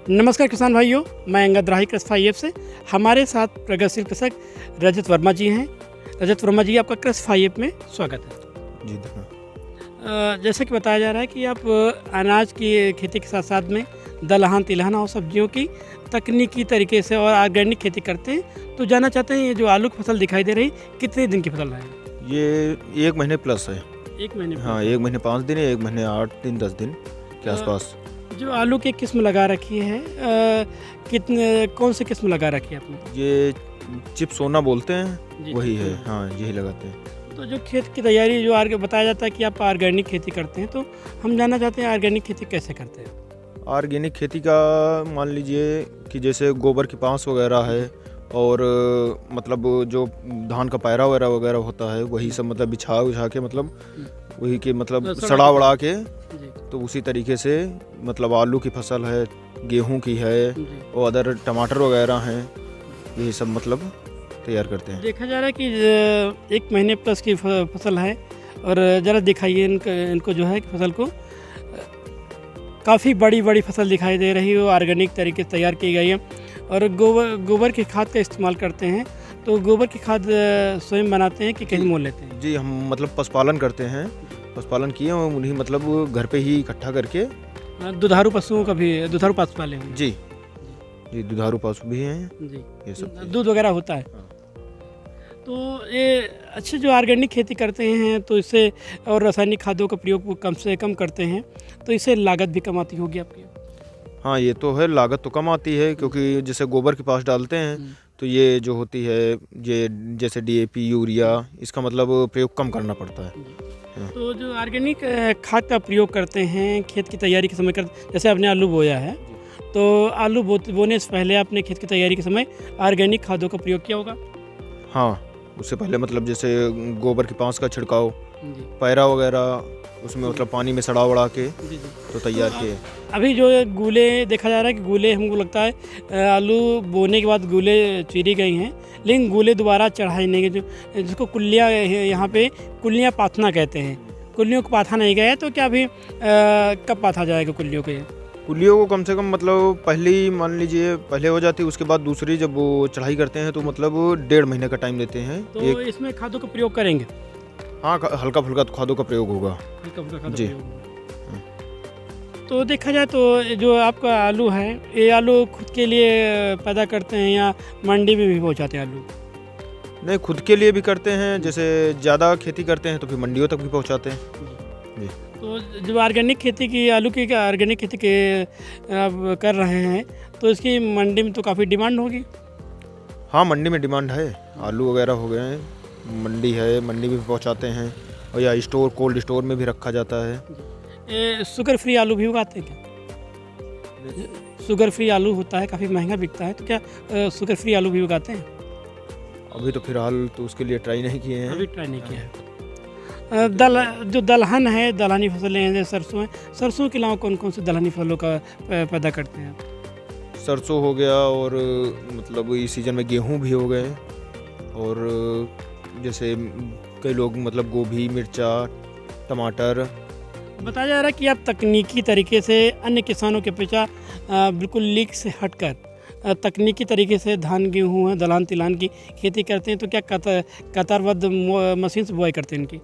नमस्कार किसान भाइयों, मैं अंगद राही कृषि 5F से। हमारे साथ प्रगतिशील कृषक रजत वर्मा जी हैं। रजत वर्मा जी, आपका कृषि 5F में स्वागत है जी। जैसे कि बताया जा रहा है कि आप अनाज की खेती के साथ साथ में दलहन तिलहन और सब्जियों की तकनीकी तरीके से और ऑर्गेनिक खेती करते हैं। तो जानना चाहते हैं, ये जो आलू की फसल दिखाई दे रही, कितने दिन की फसल है? ये 1 महीने प्लस है। 1 महीने? हाँ, 1 महीने 5 दिन है, 1 महीने 8 दिन 10 दिन के आसपास। जो आलू की किस्म लगा रखी है, कितने कौन सी किस्म लगा रखी है आपने? ये चिप सोना बोलते हैं, जी, वही है। हाँ, यही लगाते हैं। तो जो खेत की तैयारी जो आगे बताया जाता है कि आप ऑर्गेनिक खेती करते हैं, तो हम जानना चाहते हैं ऑर्गेनिक खेती कैसे करते हैं? ऑर्गेनिक खेती का मान लीजिए कि जैसे गोबर की पांस वगैरह है और मतलब जो धान का पैरा वगैरह होता है, वही सब मतलब बिछा के मतलब वही के मतलब सड़ा वड़ा के, तो उसी तरीके से मतलब आलू की फसल है, गेहूं की है और अदर टमाटर वगैरह हैं, यही सब मतलब तैयार करते हैं। देखा जा रहा है कि 1 महीने प्लस की फसल है, और ज़रा दिखाइए इनको जो है कि फसल को काफ़ी बड़ी फसल दिखाई दे रही है, ऑर्गेनिक तरीके से तैयार की गई है। और गोबर की खाद का इस्तेमाल करते हैं, तो गोबर की खाद स्वयं बनाते हैं कि कहीं मोल लेते हैं? जी, हम मतलब पशुपालन करते हैं, पशुपालन किए और उन्हीं मतलब घर पे ही इकट्ठा करके। दुधारू पशुओं का भी, दुधारू पशु पाले हैं? जी जी, दुधारू पशु भी हैं जी, ये सब, दूध वगैरह होता है। हाँ। तो ये अच्छे जो ऑर्गेनिक खेती करते हैं, तो इससे और रासायनिक खादों का प्रयोग कम से कम करते हैं, तो इससे लागत भी कम आती होगी आपकी? हाँ, ये तो है, लागत तो कम आती है, क्योंकि जैसे गोबर के पास डालते हैं तो ये जो होती है, ये जैसे DAP यूरिया, इसका मतलब प्रयोग कम करना पड़ता है। तो जो ऑर्गेनिक खाद का प्रयोग करते हैं खेत की तैयारी के समय जैसे आपने आलू बोया है, तो आलू बोने से पहले आपने खेत की तैयारी के समय ऑर्गेनिक खादों का प्रयोग किया होगा? हाँ, उससे पहले मतलब जैसे गोबर की पांस का छिड़काव, पैरा वगैरह उसमें मतलब पानी में सड़ा वड़ा के तो तैयार किए। अभी जो गूले देखा जा रहा है कि गूले, हमको लगता है आलू बोने के बाद गूले चीरी गई हैं, लेकिन गूले दोबारा चढ़ाए नहीं गए, जिसको कुल्लियाँ यहाँ पे कुल्लियाँ पाथना कहते हैं। कुल्लियों को पाथा नहीं गया, तो क्या अभी कब पाथा जाएगा कुल्लियों को? कुल्लियों को कम से कम मतलब पहली मान लीजिए पहले हो जाती है, उसके बाद दूसरी जब वो चढ़ाई करते हैं तो मतलब 1.5 महीने का टाइम देते हैं। तो इसमें खादों का प्रयोग करेंगे? हाँ, हल्का फुल्का खादों का प्रयोग होगा। हल्का फुल्का खादों का प्रयोग होगा। तो देखा जाए तो जो आपका आलू है, ये आलू खुद के लिए पैदा करते हैं या मंडी में भी पहुंचाते हैं आलू? नहीं, खुद के लिए भी करते हैं, जैसे ज़्यादा खेती करते हैं तो फिर मंडियों तक भी पहुंचाते हैं। जी। तो जब ऑर्गेनिक खेती की, आलू की ऑर्गेनिक खेती के आप कर रहे हैं, तो इसकी मंडी में तो काफ़ी डिमांड होगी? हाँ, मंडी में डिमांड है, आलू वगैरह हो गए हैं, मंडी है, मंडी में भी पहुंचाते हैं, और या स्टोर, कोल्ड स्टोर में भी रखा जाता है। शुगर फ्री आलू भी उगाते हैं क्या? शुगर फ्री आलू होता है, काफ़ी महंगा बिकता है, तो क्या शुगर फ्री आलू भी उगाते हैं? अभी तो फिलहाल तो उसके लिए ट्राई नहीं किए हैं। अभी ट्राई नहीं किया है। जो दलहन है, दलहनी फसलें हैं, जैसे सरसों है, सरसों के अलावा कौन कौन सी दलहनी फसलों का पैदा करते हैं? सरसों हो गया, और मतलब इस सीज़न में गेहूं भी हो गए, और जैसे कई लोग मतलब गोभी, मिर्चा, टमाटर। बताया जा रहा है कि आप तकनीकी तरीके से अन्य किसानों के अपेक्षा बिल्कुल लीक से हटकर तकनीकी तरीके से धान, गेहूँ, दलहन तिलहन की खेती करते हैं, तो क्या कतारबद्ध मशीन से बुआई करते हैं इनकी?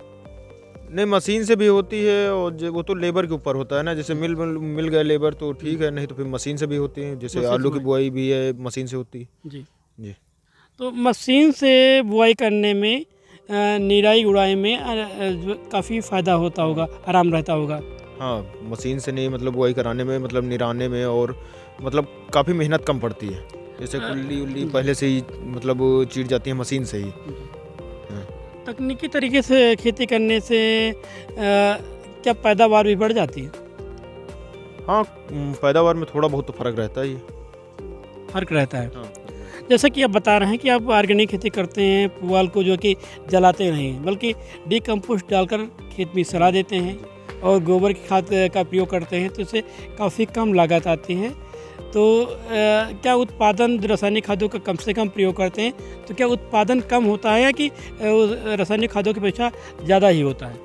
नहीं, मशीन से भी होती है, और वो तो लेबर के ऊपर होता है ना, जैसे मिल गए लेबर तो ठीक है, नहीं तो फिर मशीन से भी होती है, जैसे आलू की बुआई भी है, मशीन से होती है। जी जी। तो मशीन से बुआई करने में, निराई गुड़ाई में काफ़ी फ़ायदा होता होगा, आराम रहता होगा? हाँ, मशीन से नहीं, मतलब बुआई कराने में, मतलब निराने में, और मतलब काफ़ी मेहनत कम पड़ती है, जैसे कुल्ली उल्ली पहले से ही मतलब चीर जाती है मशीन से ही। तकनीकी तरीके से खेती करने से क्या पैदावार भी बढ़ जाती है? हाँ, पैदावार में थोड़ा बहुत तो फ़र्क रहता है, फ़र्क रहता है। हाँ। जैसा कि आप बता रहे हैं कि आप ऑर्गेनिक खेती करते हैं, पुआल को जो कि जलाते नहीं हैं, बल्कि डीकम्पोस्ट डालकर खेत में सड़ा देते हैं और गोबर की खाद का प्रयोग करते हैं, तो इससे काफ़ी कम लागत आती है। तो क्या उत्पादन रासायनिक खादों का कम से कम प्रयोग करते हैं, तो क्या उत्पादन कम होता है या कि रासायनिक खादों की अपेक्षा ज़्यादा ही होता है?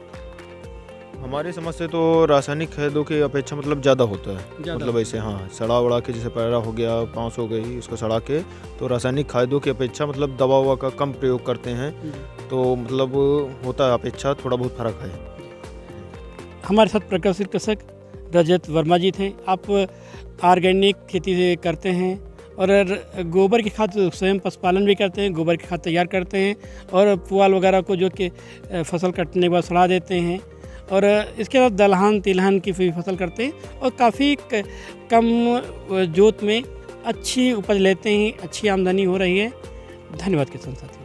हमारी समझ से तो रासायनिक खादों की अपेक्षा मतलब ज़्यादा होता है। मतलब ऐसे हाँ, सड़ा वड़ा के जैसे पैरा हो गया, पाँस हो गई, उसको सड़ा के, तो रासायनिक खादों की अपेक्षा मतलब दवा ववा का कम प्रयोग करते हैं, तो मतलब होता है अपेक्षा थोड़ा बहुत फर्क है। हमारे साथ प्रगतिशील कृषक रजत वर्मा जी थे। आप ऑर्गेनिक खेती से करते हैं और गोबर की खाद स्वयं पशुपालन भी करते हैं, गोबर की खाद तैयार करते हैं और पुआल वगैरह को जो कि फसल कटने के बाद सड़ा देते हैं, और इसके बाद दलहन तिलहन की भी फसल करते हैं और काफ़ी कम जोत में अच्छी उपज लेते हैं, अच्छी आमदनी हो रही है। धन्यवाद किसान साथी।